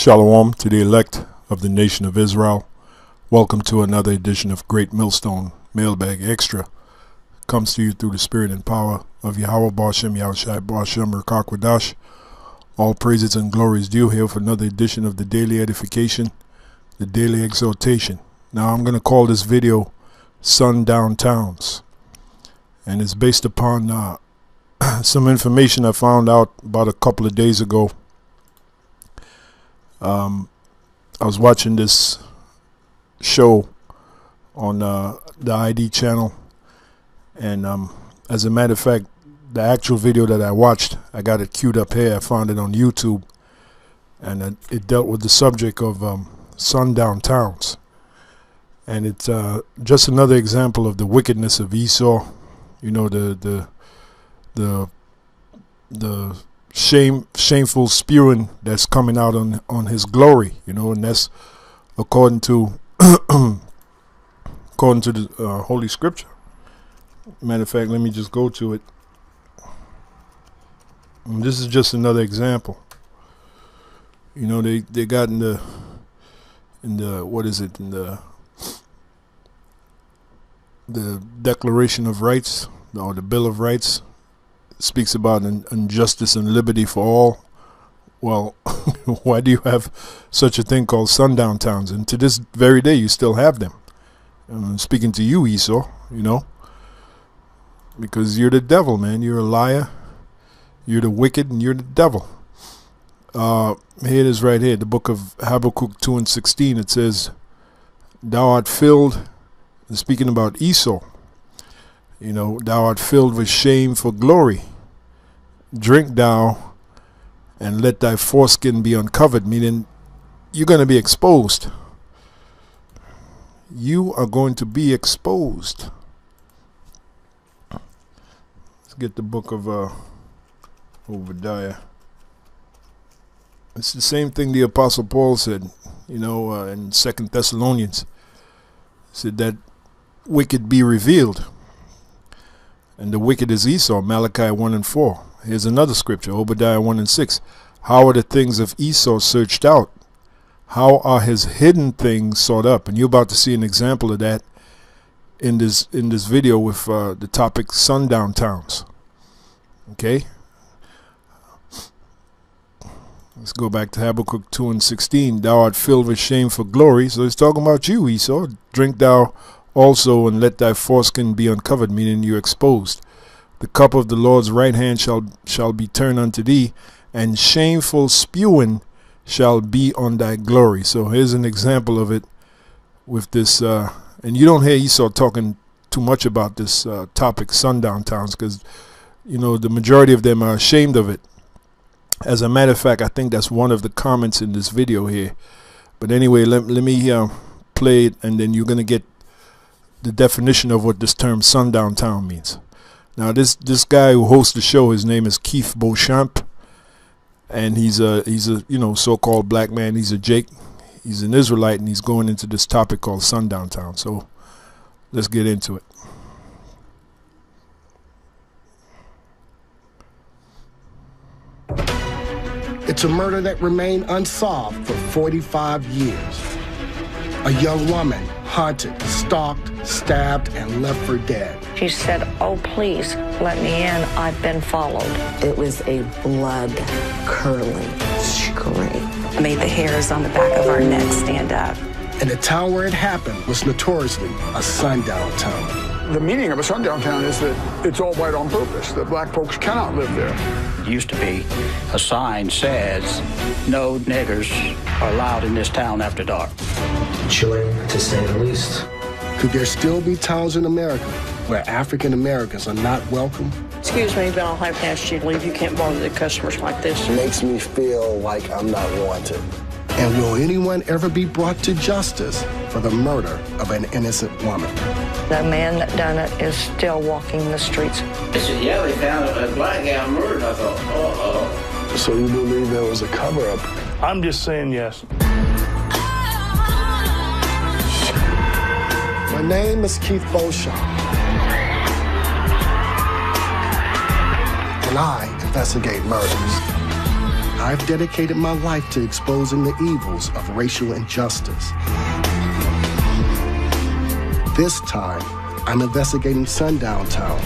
Shalom to the elect of the nation of Israel. Welcome to another edition of Great Millstone Mailbag Extra. Comes to you through the spirit and power of Yahweh B'Shem Yahushai B'Shem Rakakwadash. All praises and glories due here for another edition of the Daily Edification, the Daily Exhortation. Now I'm going to call this video Sundown Towns. And it's based upon some information I found out about a couple of days ago. I was watching this show on the ID channel, and as a matter of fact, the actual video that I watched, I got it queued up here. I found it on YouTube, and it dealt with the subject of sundown towns, and it's just another example of the wickedness of Esau. You know, the shameful spewing that's coming out on his glory, you know, and that's according to the Holy Scripture. Matter of fact, let me just go to it. And this is just another example. You know, they got in the what is it, in the Declaration of Rights, or the Bill of Rights, speaks about injustice and liberty for all. Well, why do you have such a thing called sundown towns? And to this very day, you still have them. I'm speaking to you, Esau, you know, because you're the devil, man. You're a liar. You're the wicked, and you're the devil. Here it is right here, the book of Habakkuk 2:16. It says, "Thou art filled," speaking about Esau, you know, "thou art filled with shame for glory. Drink thou, and let thy foreskin be uncovered," meaning you're going to be exposed. You are going to be exposed. Let's get the book of Obadiah. It's the same thing the Apostle Paul said, you know, in 2 Thessalonians. He said that wicked be revealed. And the wicked is Esau, Malachi 1:4. Here's another scripture, Obadiah 1:6. "How are the things of Esau searched out? How are his hidden things sought up?" And you're about to see an example of that in this video with the topic sundown towns. Okay? Let's go back to Habakkuk 2:16. "Thou art filled with shame for glory." So he's talking about you, Esau. "Drink thou also, and let thy foreskin be uncovered," meaning you're exposed. "The cup of the Lord's right hand shall be turned unto thee, and shameful spewing shall be on thy glory." So here's an example of it with this, and you don't hear Esau talking too much about this topic, sundown towns, because, you know, the majority of them are ashamed of it. As a matter of fact, I think that's one of the comments in this video here. But anyway, let me play it, and then you're going to get the definition of what this term sundown town means. Now, this guy who hosts the show, his name is Keith Beauchamp, and he's a you know, so-called black man. He's a Jake. He's an Israelite, and he's going into this topic called sundown town. So let's get into it. It's a murder that remained unsolved for 45 years. A young woman hunted, stalked, stabbed, and left for dead. She said, "Oh, please, let me in. I've been followed." It was a blood-curdling scream. Made the hairs on the back of our neck stand up. And the town where it happened was notoriously a sundown town. The meaning of a sundown town is that it's all white on purpose, that black folks cannot live there. It used to be a sign says, "No niggers are allowed in this town after dark." Chilling, to say the least. Could there still be towns in America where African Americans are not welcome? "Excuse me, but I'll have to ask you to leave. You can't bother the customers like this." It makes me feel like I'm not wanted. And will anyone ever be brought to justice for the murder of an innocent woman? The man that done it is still walking the streets. They said, "Yeah, they found a black guy murdered." I thought, uh-oh. So you believe there was a cover-up? I'm just saying yes. My name is Keith Beauchamp, and I investigate murders. I've dedicated my life to exposing the evils of racial injustice. This time, I'm investigating sundown towns.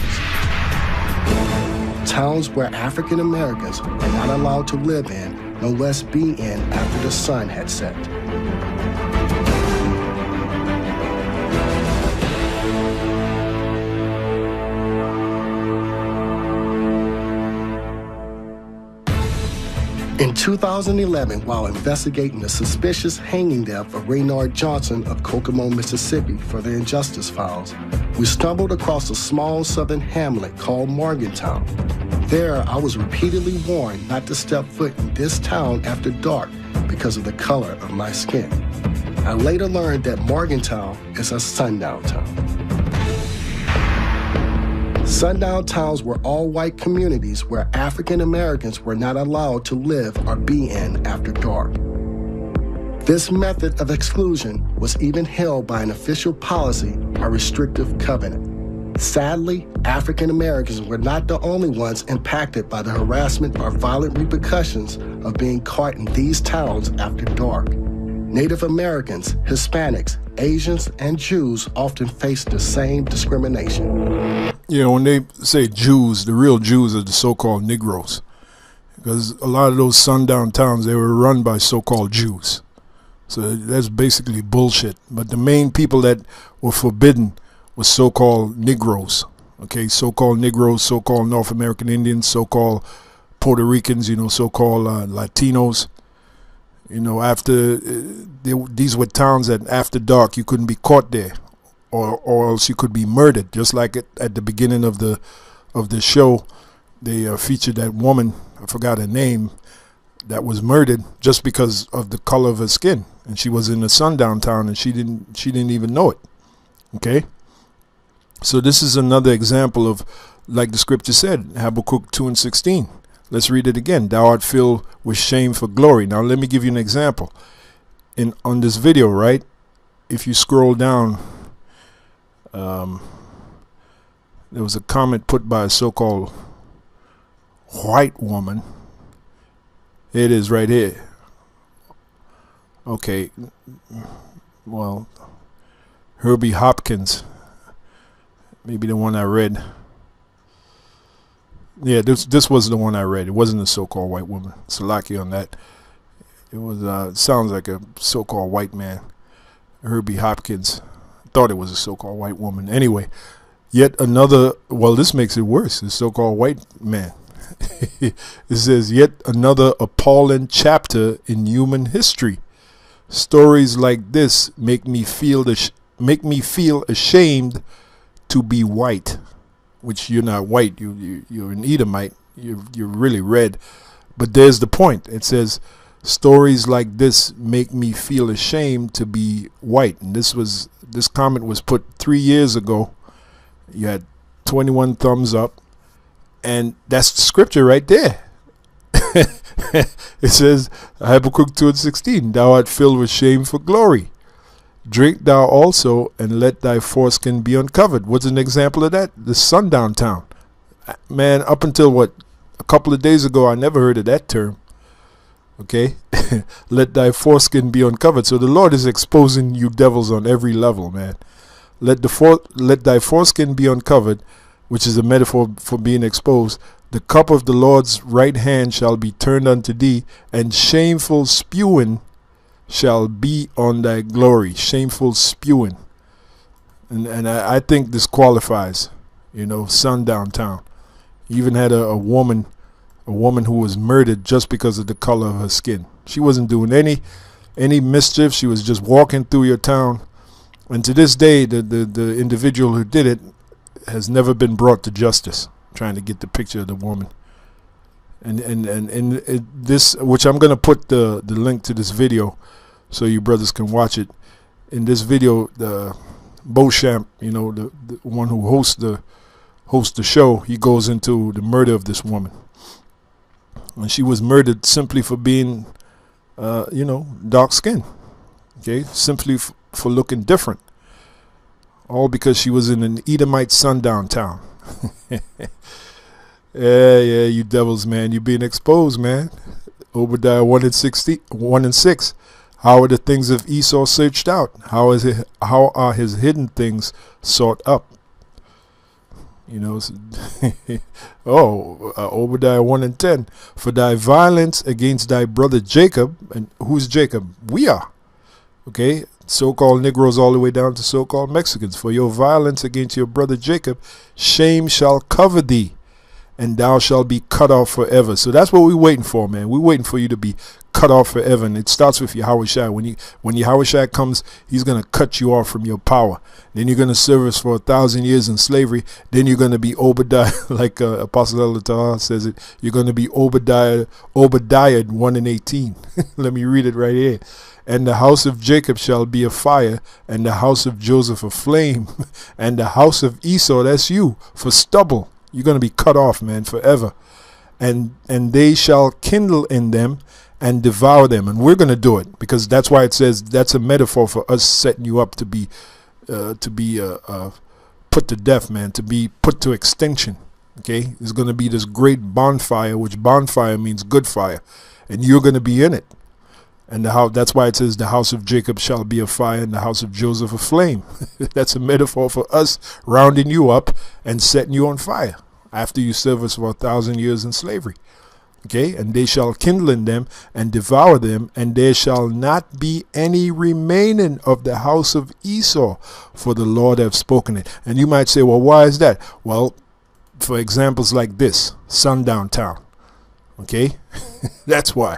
Towns where African Americans are not allowed to live in, no less be in after the sun had set. In 2011, while investigating the suspicious hanging death of Raynard Johnson of Kokomo, Mississippi for the Injustice Files, we stumbled across a small southern hamlet called Morgantown. There, I was repeatedly warned not to step foot in this town after dark because of the color of my skin. I later learned that Morgantown is a sundown town. Sundown towns were all-white communities where African Americans were not allowed to live or be in after dark. This method of exclusion was even held by an official policy or restrictive covenant. Sadly, African Americans were not the only ones impacted by the harassment or violent repercussions of being caught in these towns after dark. Native Americans, Hispanics, Asians, and Jews often face the same discrimination. You know, when they say Jews, the real Jews are the so-called Negroes. Because a lot of those sundown towns, they were run by so-called Jews. So that's basically bullshit. But the main people that were forbidden were so-called Negroes. Okay, so-called Negroes, so-called North American Indians, so-called Puerto Ricans, you know, so-called Latinos. You know, these were towns that after dark you couldn't be caught there. Or else you could be murdered, just like at the beginning of the show. They featured that woman, I forgot her name, that was murdered just because of the color of her skin, and she was in a sundown town and she didn't even know it. Okay, so this is another example of, like the scripture said, Habakkuk 2:16. Let's read it again. Thou art filled with shame for glory. Now let me give you an example. On this video, right? If you scroll down. There was a comment put by a so-called white woman. It is right here. Okay, well, Herbie Hopkins, maybe the one I read. Yeah, this was the one I read. It wasn't a so-called white woman. Salaki on that. It was sounds like a so-called white man. Herbie Hopkins. Thought it was a so-called white woman. Anyway, yet another, well, this makes it worse, the so-called white man. It says, yet another appalling chapter in human history. Stories like this make me feel ashamed to be white, which you're not white. You're an Edomite. You're really red. But there's the point. It says, stories like this make me feel ashamed to be white. And this comment was put 3 years ago. You had 21 thumbs up, and that's the scripture right there. It says, Habakkuk 2:16, thou art filled with shame for glory. Drink thou also, and let thy foreskin be uncovered. What's an example of that? The sundown town. Man, up until a couple of days ago, I never heard of that term. Okay, let thy foreskin be uncovered. So the Lord is exposing you devils on every level, man. Let thy foreskin be uncovered, which is a metaphor for being exposed. The cup of the Lord's right hand shall be turned unto thee, and shameful spewing shall be on thy glory. Shameful spewing, and I think this qualifies. You know, sundown town. You even had a woman who was murdered just because of the color of her skin. She wasn't doing any mischief. She was just walking through your town. And to this day, the individual who did it has never been brought to justice. Trying to get the picture of the woman. And this, which I'm going to put the link to this video so you brothers can watch it. In this video, the Beauchamp, you know, the one who hosts the show, he goes into the murder of this woman. And she was murdered simply for being, you know, dark skinned. Okay, simply for looking different. All because she was in an Edomite sundown town. Yeah, you devils, man. You're being exposed, man. Obadiah 1 and 6. How are the things of Esau searched out? How are his hidden things sought up? You know, Obadiah 1 and 10. For thy violence against thy brother Jacob, and who's Jacob? We are. Okay, so-called Negroes all the way down to so-called Mexicans. For your violence against your brother Jacob, shame shall cover thee, and thou shalt be cut off forever. So that's what we're waiting for, man. We're waiting for you to be cut off forever. And it starts with Yahushua. When Yahushua comes, he's going to cut you off from your power. Then you're going to service for 1,000 years in slavery. Then you're going to be Obadiah, like Apostle Elatah says it. You're going to be Obadiah 1 and 18. Let me read it right here. And the house of Jacob shall be a fire, and the house of Joseph a flame, and the house of Esau, that's you, for stubble. You're going to be cut off, man, forever. And they shall kindle in them and devour them. And we're going to do it, because that's why it says that's a metaphor for us setting you up to be put to death, man, to be put to extinction. Okay, there's going to be this great bonfire, which bonfire means good fire, and you're going to be in it. And that's why it says the house of Jacob shall be a fire and the house of Joseph a flame. That's a metaphor for us rounding you up and setting you on fire after you serve us for 1,000 years in slavery. Okay, and they shall kindle in them and devour them, and there shall not be any remaining of the house of Esau, for the Lord hath spoken it. And you might say, well, why is that? Well, for examples like this, Sundown town. Okay, that's why.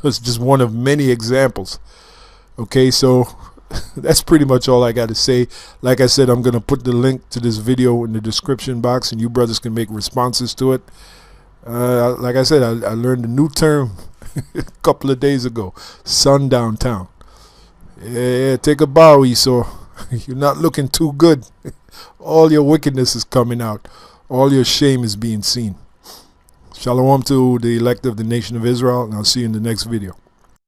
It's just one of many examples. Okay, so that's pretty much all I got to say. Like I said, I'm going to put the link to this video in the description box, and you brothers can make responses to it. Like I said, I learned a new term a couple of days ago. Sundown town. Yeah, take a bow, Esau. You're not looking too good. All your wickedness is coming out. All your shame is being seen. Shalom to the elect of the nation of Israel, and I'll see you in the next video.